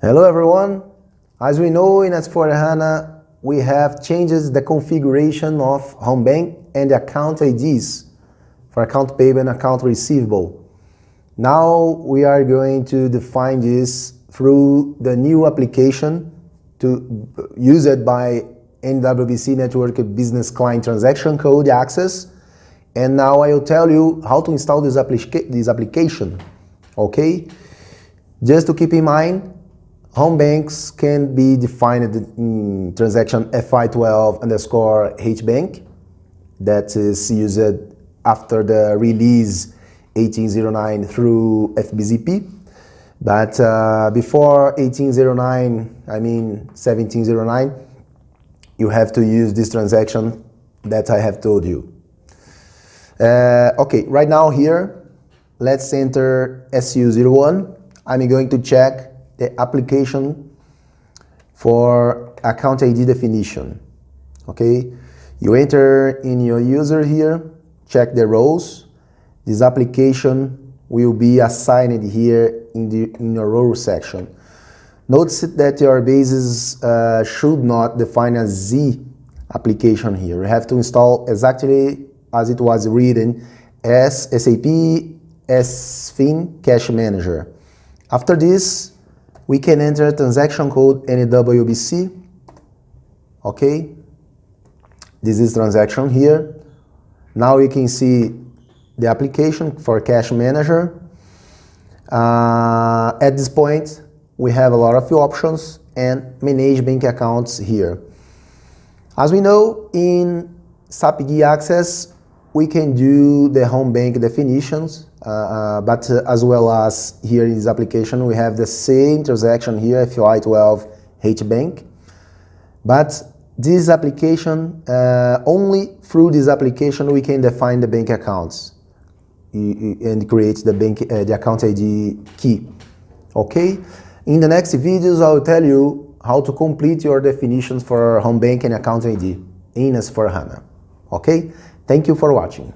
Hello everyone. As we know, in S/4HANA we have changes the configuration of home bank and the account IDs for account payable and account receivable. Now we are going to define this through the new application to use it by NWBC Network Business Client Transaction Code Access. And now I will tell you how to install this application. Okay? Just to keep in mind, home banks can be defined in transaction FI12_HBank that is used after the release 1809 through FBZP. But before 1809, I mean 1709, you have to use this transaction that I have told you. Okay, right now here, let's enter SU01. I'm going to check the application for account ID definition. Okay, you enter in your user here, check the roles. This application will be assigned here in your role section. Notice that your bases should not define a Z application here. You have to install exactly as it was written as SAP SFIN Cash Manager. After this, we can enter transaction code NWBC. Okay, this is transaction here. Now you can see the application for Cash Manager. At this point, we have a lot of options and manage bank accounts here. As we know, in SAP GUI Access, we can do the home bank definitions, but as well as here in this application, we have the same transaction here, FI12HBank. But this application, only through this application, we can define the bank accounts and create the account ID key. Okay? In the next videos, I will tell you how to complete your definitions for home bank and account ID in S/4HANA. Okay? Thank you for watching.